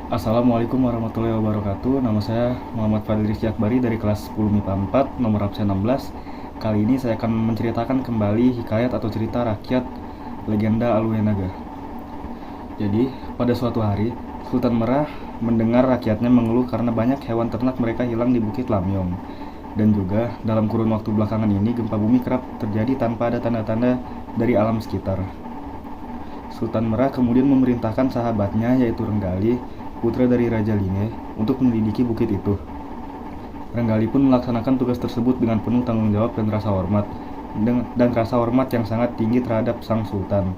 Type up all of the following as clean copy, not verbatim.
Assalamualaikum warahmatullahi wabarakatuh. Nama saya Muhammad Fadil Rizky Akbari dari kelas 10 MIPA 4, nomor absen 16. Kali ini saya akan menceritakan kembali hikayat atau cerita rakyat legenda Alue Naga. Jadi, pada suatu hari, Sultan Merah mendengar rakyatnya mengeluh karena banyak hewan ternak mereka hilang di Bukit Lamyong. Dan juga, dalam kurun waktu belakangan ini, gempa bumi kerap terjadi tanpa ada tanda-tanda dari alam sekitar. Sultan Merah kemudian memerintahkan sahabatnya, yaitu Renggali, putra dari Raja Linge, untuk menyelidiki bukit itu. Renggali pun melaksanakan tugas tersebut dengan penuh tanggung jawab dan rasa hormat yang sangat tinggi terhadap sang sultan.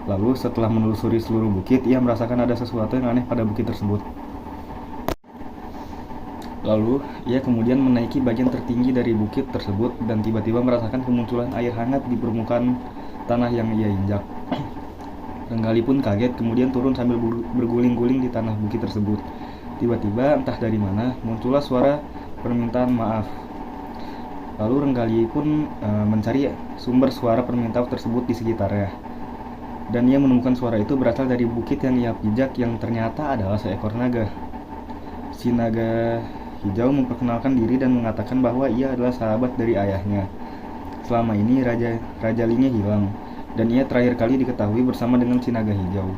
Lalu setelah menelusuri seluruh bukit, ia merasakan ada sesuatu yang aneh pada bukit tersebut. Lalu, ia kemudian menaiki bagian tertinggi dari bukit tersebut dan tiba-tiba merasakan kemunculan air hangat di permukaan tanah yang ia injak. Renggali pun kaget, kemudian turun sambil berguling-guling di tanah bukit tersebut. Tiba-tiba, entah dari mana, muncullah suara permintaan maaf. Lalu Renggali pun mencari sumber suara permintaan tersebut di sekitarnya. Dan ia menemukan suara itu berasal dari bukit yang ia pijak, yang ternyata adalah seekor naga. Si naga hijau memperkenalkan diri dan mengatakan bahwa ia adalah sahabat dari ayahnya. Selama ini Raja Linge hilang, dan ia terakhir kali diketahui bersama dengan si naga hijau.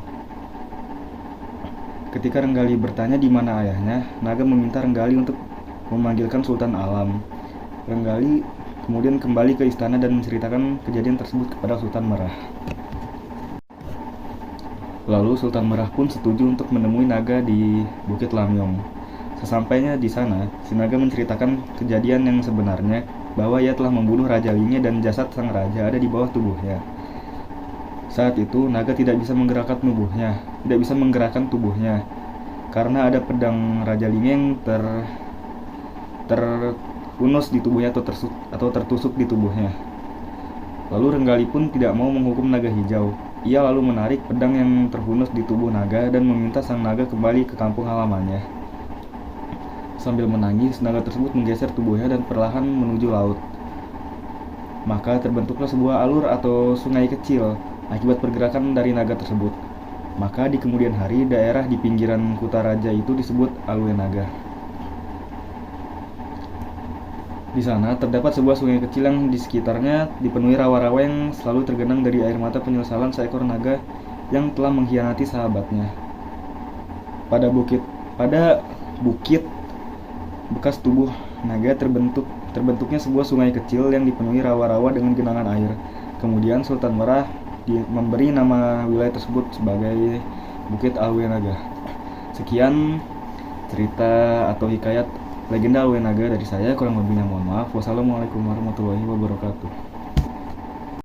Ketika Renggali bertanya di mana ayahnya, naga meminta Renggali untuk memanggilkan Sultan Alam. Renggali kemudian kembali ke istana dan menceritakan kejadian tersebut kepada Sultan Merah. Lalu Sultan Merah pun setuju untuk menemui naga di Bukit Lamyong. Sesampainya di sana, si naga menceritakan kejadian yang sebenarnya, bahwa ia telah membunuh Raja Linge dan jasad sang raja ada di bawah tubuhnya. Saat itu, naga tidak bisa menggerakkan tubuhnya, karena ada pedang Raja Linge yang terhunus di tubuhnya atau tertusuk di tubuhnya. Lalu Renggali pun tidak mau menghukum naga hijau. Ia lalu menarik pedang yang terhunus di tubuh naga dan meminta sang naga kembali ke kampung halamannya. Sambil menangis, naga tersebut menggeser tubuhnya dan perlahan menuju laut. Maka terbentuklah sebuah alur atau sungai kecil akibat pergerakan dari naga tersebut. Maka di kemudian hari, daerah di pinggiran Kuta Raja itu disebut Alue Naga. Di sana terdapat sebuah sungai kecil yang di sekitarnya dipenuhi rawa-rawa yang selalu tergenang dari air mata penyesalan seekor naga yang telah mengkhianati sahabatnya. Pada bukit bekas tubuh naga terbentuknya sebuah sungai kecil yang dipenuhi rawa-rawa dengan genangan air. Kemudian Sultan Merah memberi nama wilayah tersebut sebagai Bukit Alue Naga. Sekian cerita atau hikayat legenda Alue Naga dari saya, kurang lebihnya mohon maaf. Wassalamualaikum warahmatullahi wabarakatuh.